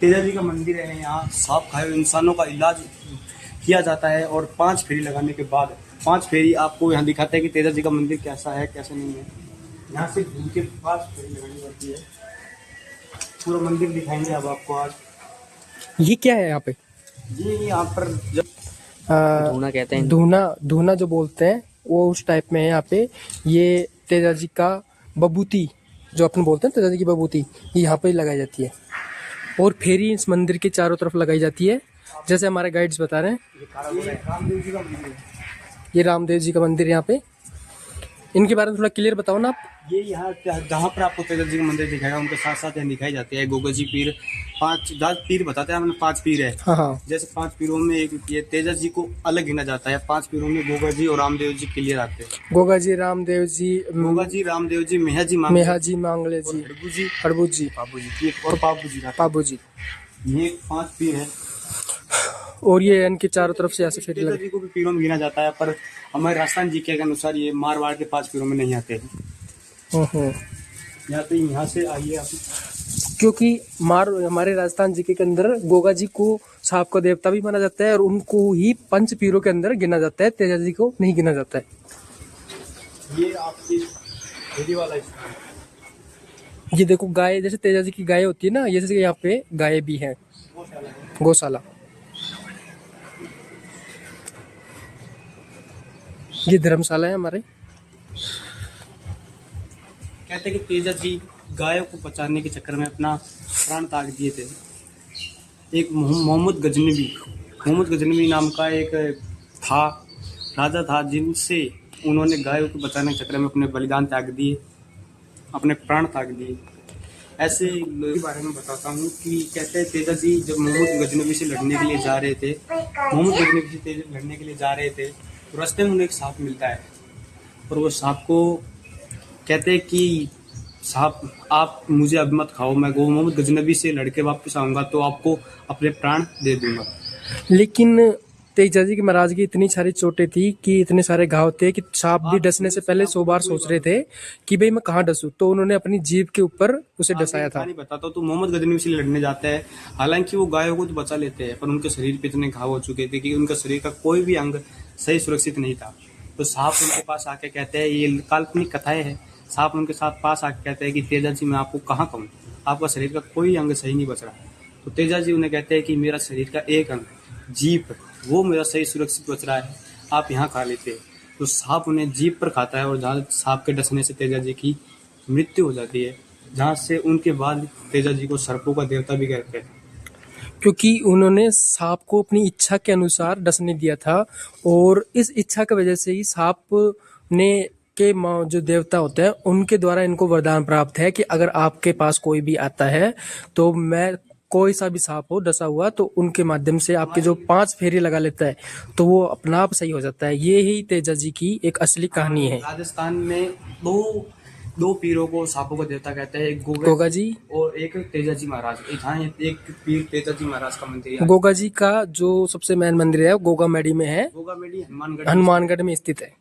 तेजा जी का मंदिर है। यहाँ सांप खाए हुए इंसानों का इलाज किया जाता है और 5 फेरी लगाने के बाद 5 फेरी आपको यहाँ दिखाता है कि तेजा जी का मंदिर कैसा है कैसा नहीं है। यहाँ से घूम के 5 फेरी लगानी पड़ती है। पूरा मंदिर दिखाएंगे अब आपको आज। ये क्या है यहाँ पे? ये यहाँ पर जब धूना कहते हैं, धूना धूना जो बोलते हैं वो उस टाइप में है यहाँ पे। ये तेजा जी का बबूती जो अपन बोलते हैं, तेजा जी की बबूती, ये यहाँ पे लगाई जाती है और फेरी इस मंदिर के चारों तरफ लगाई जाती है। जैसे हमारे गाइड्स बता रहे हैं, ये रामदेव जी का मंदिर है। ये रामदेव जी का मंदिर यहाँ पे। इनके बारे में थोड़ा क्लियर बताओ ना आप। ये यहाँ जहाँ पर आपको तेजा जी का मंदिर दिखाएगा उनके साथ साथ यहाँ दिखाई जाती है गोगा जी पीर। 10 पीर बताते हैं हमने, 5 पीर है। हाँ हाँ, जैसे 5 पीरों में एक ये तेजा जी को अलग गिना जाता है। 5 पीरों में गोगा जी और रामदेव जी क्लियर आते हैं। गोगा जी, रामदेव जी, गोगा जी, रामदेव जी, मेहा जी, मांगले जी, हड़बू जी, और पाबू जी, ये 5 पीर है। और ये इनके चारों तरफ से ऐसे फेरी तेजा लगे। जी को भी पीरों में गिना जाता है, पर हमारे राजस्थान जी के अनुसार ये मारवाड़ के 5 पीरों में नहीं आते हैं। यहाँ से आइए आप। क्योंकि हमारे राजस्थान जी के अंदर गोगा जी को सांप का देवता भी माना जाता है और उनको ही पंच पीरों के अंदर गिना जाता है, तेजा जी को नहीं गिना जाता है। ये आपकी फेरी वाला स्थान। ये देखो गाय, जैसे तेजा जी की गाय होती है ना, जैसे यहाँ पे गाय भी है, गौशाला। ये धर्मशाला है हमारे। कहते हैं कि तेजा जी गायों को बचाने के चक्कर में अपना प्राण त्याग दिए थे। एक मोहम्मद गजनवी नाम का एक था, राजा था, जिनसे उन्होंने गायों को बचाने के चक्कर में अपने बलिदान त्याग दिए, अपने प्राण त्याग दिए। ऐसे लोगों के बारे में बताता हूँ कि कहते हैं तेजा जी जब मोहम्मद गजनवी से लड़ने के लिए जा रहे थे, तो रास्ते में उन्हें एक सांप मिलता है और वो सांप को कहते हैं कि सांप आप मुझे अब मत खाओ, मैं मोहम्मद गजनवी से लड़के वापस आऊंगा तो आपको अपने प्राण दे दूंगा। लेकिन तेजा जी की महाराज की इतनी सारी चोटें थी कि इतने सारे घाव थे कि सांप भी डसने से पहले 100 बार सोच रहे थे कि भाई मैं कहाँ डसूं, तो उन्होंने अपनी जीभ के ऊपर उसे डसाया था। नहीं बताता तो मोहम्मद गजनवी से लड़ने जाता है। हालांकि वो गायों को तो बचा लेते हैं, पर उनके शरीर पे इतने घाव हो चुके थे कि उनका शरीर का कोई भी अंग सही सुरक्षित नहीं था। तो सांप उनके पास आके कहते हैं, ये काल्पनिक कथाएं है, सांप उनके साथ पास आके कहते हैं कि तेजा जी मैं आपको कहाँ कहूँ, आपका शरीर का कोई अंग सही नहीं बच रहा। तो तेजा जी उन्हें कहते हैं कि मेरा शरीर का एक अंग जीभ, वो मेरा सही सुरक्षित बच रहा है, आप यहाँ खा लेते हैं। तो सांप उन्हें जीभ पर खाता है और जहाँ सांप के डसने से तेजा जी की मृत्यु हो जाती है, जहाँ से उनके बाद तेजा जी को सर्पों का देवता भी कहते हैं, क्योंकि उन्होंने सांप को अपनी इच्छा के अनुसार डसने दिया था और इस इच्छा की वजह से ही सांप ने के जो देवता होते हैं उनके द्वारा इनको वरदान प्राप्त है कि अगर आपके पास कोई भी आता है तो मैं कोई सा भी सांप हो डसा हुआ तो उनके माध्यम से आपके जो 5 फेरी लगा लेता है तो वो अपना आप सही हो जाता है। ये ही तेजा जी की एक असली कहानी है। राजस्थान में दो पीरों को सांपों का देवता कहते हैं, एक गोगा जी और एक तेजा जी महाराज। जहाँ एक पीर तेजा जी महाराज का मंदिर है। गोगा जी का जो सबसे मेन मंदिर है वो गोगा मेडी में है, गोगा मेडी हनुमानगढ़ में स्थित है।